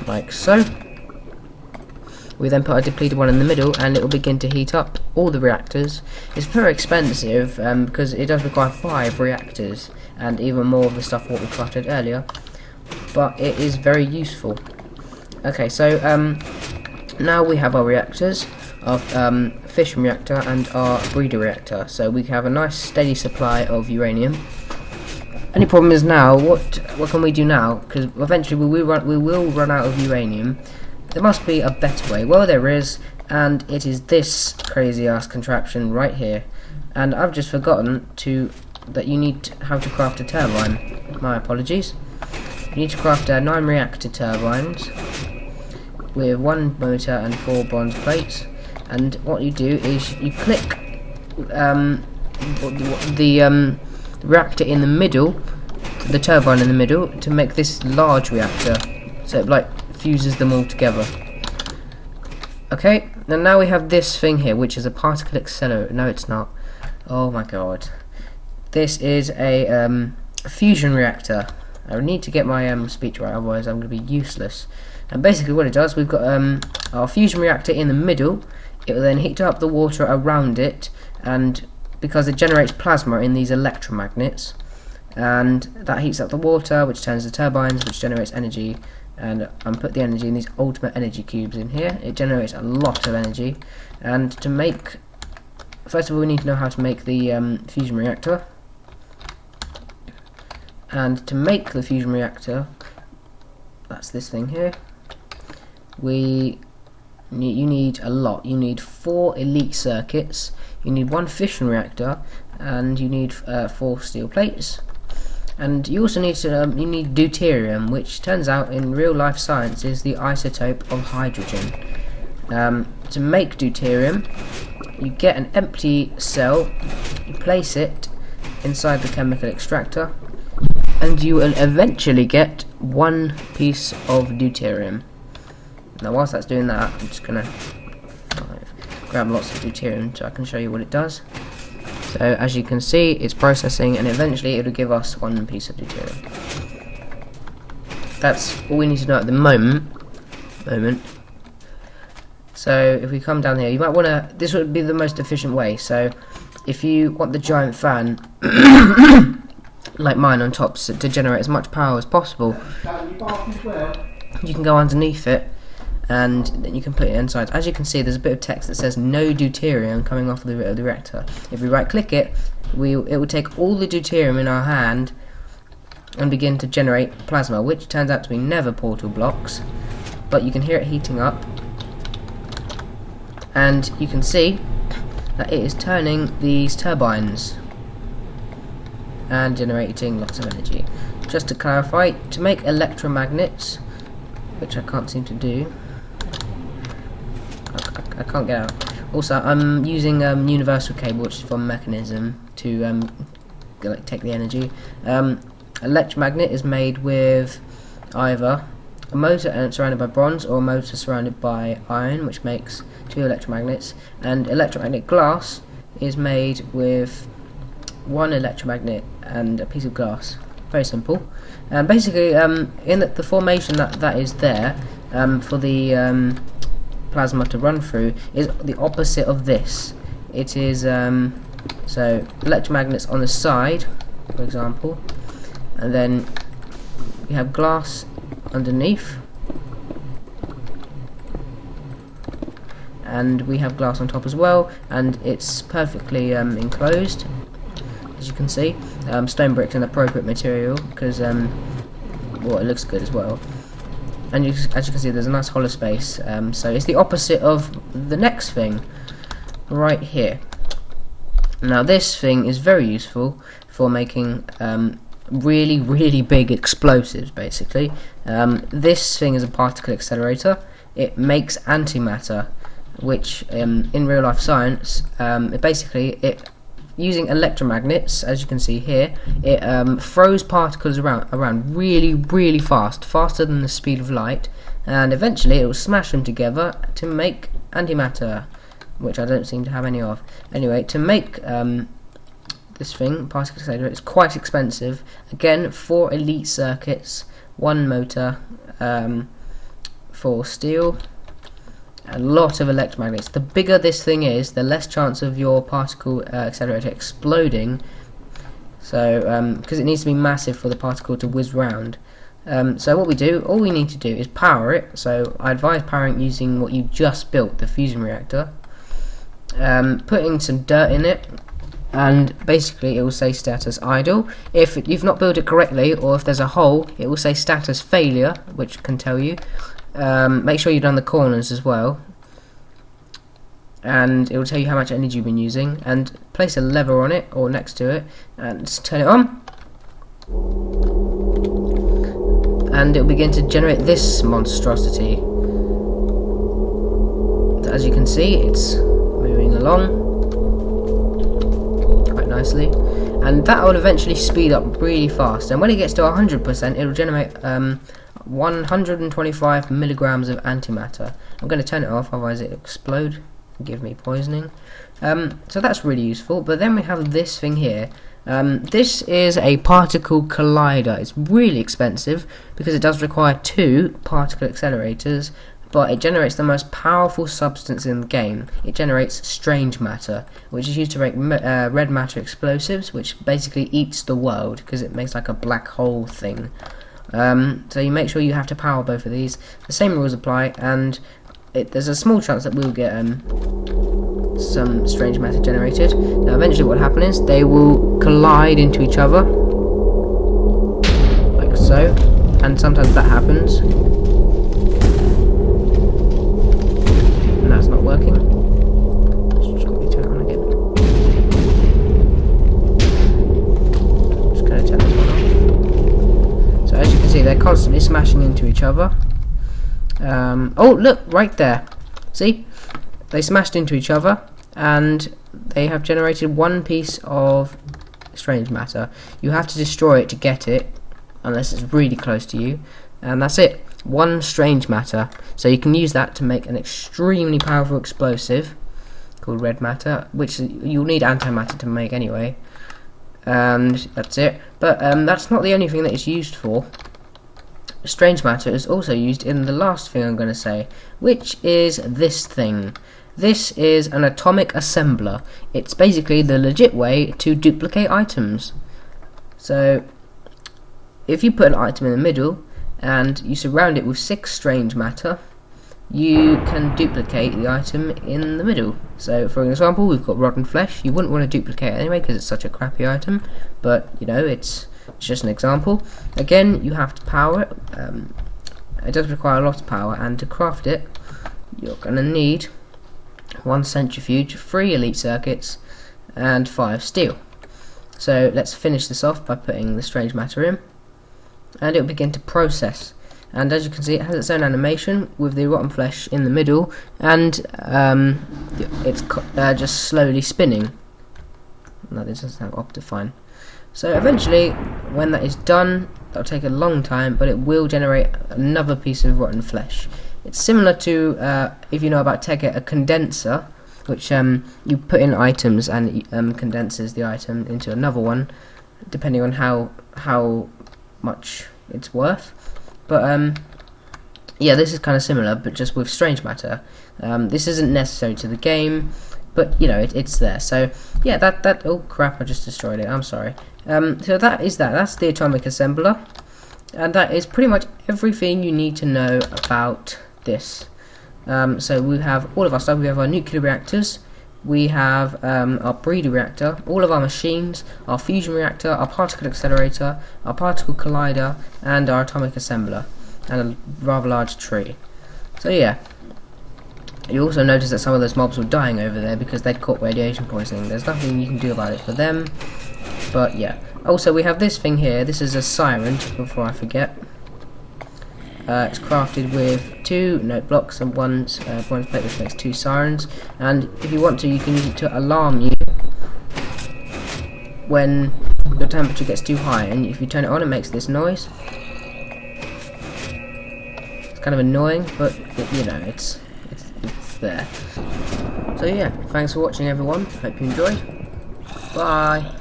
like so. We then put a depleted one in the middle, and it will begin to heat up all the reactors. It's very expensive because it does require 5 reactors and even more of the stuff what we crafted earlier, but it is very useful. Okay, so now we have our reactors of fission reactor and our breeder reactor, so we have a nice steady supply of uranium. Only problem is now, what can we do now? Because eventually we will run out of uranium. There must be a better way. Well, there is, and it is this crazy ass contraption right here. And I've just forgotten that you need how to craft a turbine. My apologies. You need to craft 9 reactor turbines with 1 motor and 4 bronze plates. And what you do is you click the reactor in the middle, the turbine in the middle, to make this large reactor. So it like fuses them all together. Okay, and now we have this thing here, which is a particle accelerator. No, it's not. Oh my god. This is a fusion reactor. I need to get my speech right, otherwise I'm going to be useless. And basically what it does, we've got our fusion reactor in the middle. It will then heat up the water around it, and because it generates plasma in these electromagnets, and that heats up the water, which turns the turbines, which generates energy. And put the energy in these ultimate energy cubes in here. It generates a lot of energy. And to make, first of all, we need to know how to make the fusion reactor. And to make the fusion reactor, that's this thing here. You need a lot. You need 4 elite circuits. You need 1 fission reactor, and you need 4 steel plates. And you also need deuterium, which turns out in real life science is the isotope of hydrogen. To make deuterium, you get an empty cell, you place it inside the chemical extractor, and you will eventually get 1 piece of deuterium. Now whilst that's doing that, I'm just going to grab lots of deuterium so I can show you what it does. So as you can see, it's processing, and eventually it'll give us 1 piece of deuterium. That's all we need to know at the moment. So if we come down here, you might want to, this would be the most efficient way. So if you want the giant fan like mine on top to generate as much power as possible, you can go underneath it, and then you can put it inside. As you can see, there's a bit of text that says no deuterium coming off the reactor. If we right click it, it will take all the deuterium in our hand and begin to generate plasma, which turns out to be nether portal blocks, but you can hear it heating up, and you can see that it is turning these turbines and generating lots of energy. Just to clarify, to make electromagnets, which I can't seem to do, I can't get out. Also, I'm using universal cable, which is from Mechanism, to take the energy. Electromagnet is made with either a motor and surrounded by bronze, or a motor surrounded by iron, which makes 2 electromagnets. And electromagnetic glass is made with 1 electromagnet and a piece of glass. Very simple. And basically, in the formation that is there for the plasma to run through is the opposite of this. It is so electromagnets on the side, for example, and then we have glass underneath, and we have glass on top as well, and it's perfectly enclosed, as you can see. Stone brick's an appropriate material because well, it looks good as well. And as you can see, there's a nice hollow space. So it's the opposite of the next thing right here. Now this thing is very useful for making really big explosives, basically. This thing is a particle accelerator. It makes antimatter, which in real life science, using electromagnets, as you can see here, it throws particles around really fast, faster than the speed of light, and eventually it will smash them together to make antimatter, which I don't seem to have any of. Anyway, to make this thing, particle accelerator, it's quite expensive. Again, 4 elite circuits, 1 motor, for steel. A lot of electromagnets. The bigger this thing is, the less chance of your particle accelerator exploding. So, because it needs to be massive for the particle to whiz round. So what we do, all we need to do is power it. So I advise powering it using what you just built, the fusion reactor. Putting some dirt in it, and basically it will say status idle. If you've not built it correctly, or if there's a hole, it will say status failure, which can tell you. Make sure you've done the corners as well, and it will tell you how much energy you've been using, and place a lever on it or next to it and turn it on, and it will begin to generate this monstrosity. So as you can see, it's moving along quite nicely, and that will eventually speed up really fast, and when it gets to 100% it will generate 125 milligrams of antimatter. I'm going to turn it off, otherwise it will explode and give me poisoning. So that's really useful. But then we have this thing here. This is a particle collider. It's really expensive because it does require 2 particle accelerators, but it generates the most powerful substance in the game. It generates strange matter, which is used to make red matter explosives, which basically eats the world because it makes like a black hole thing. So you make sure you have to power both of these. The same rules apply, and there's a small chance that we'll get some strange matter generated. Now eventually what will happen is they will collide into each other, like so, and sometimes that happens. And that's not working. Just quickly turn it on again. Just going to turn this one off. So as you can see, they're constantly smashing into each other. Oh look, right there, see, they smashed into each other and they have generated 1 piece of strange matter. You have to destroy it to get it, unless it's really close to you, and that's it, 1 strange matter. So you can use that to make an extremely powerful explosive called red matter, which you'll need antimatter to make anyway, and that's it. But that's not the only thing that it's used for. Strange matter is also used in the last thing I'm going to say, which is this thing. This is an atomic assembler. It's basically the legit way to duplicate items. So if you put an item in the middle and you surround it with 6 strange matter, you can duplicate the item in the middle. So for example, we've got rotten flesh. You wouldn't want to duplicate it anyway because it's such a crappy item, but you know, it's just an example. Again, you have to power it. It does require a lot of power, and to craft it you're going to need 1 centrifuge, 3 elite circuits, and 5 steel. So let's finish this off by putting the strange matter in, and it will begin to process. And as you can see, it has its own animation with the rotten flesh in the middle, and it's just slowly spinning. No, this doesn't have Optifine. So eventually, when that is done, that'll take a long time, but it will generate another piece of rotten flesh. It's similar to, if you know about Tekkit, a condenser, which you put in items and condenses the item into another one, depending on how much it's worth. But yeah, this is kind of similar, but just with strange matter. This isn't necessary to the game, but you know, it's there. So yeah, that oh crap, I just destroyed it, I'm sorry. So that's the atomic assembler, and that is pretty much everything you need to know about this. So we have all of our stuff. We have our nuclear reactors, we have our breeder reactor, all of our machines, our fusion reactor, our particle accelerator, our particle collider, and our atomic assembler, and a rather large tree. So yeah, you also notice that some of those mobs were dying over there because they'd caught radiation poisoning. There's nothing you can do about it for them, but yeah. Also, we have this thing here. This is a siren, before I forget. It's crafted with 2 note blocks and 1 bronze plate, which makes 2 sirens. And if you want to, you can use it to alarm you when the temperature gets too high. And if you turn it on, it makes this noise. It's kind of annoying, but you know, it's there. So yeah, thanks for watching, everyone. Hope you enjoyed. Bye.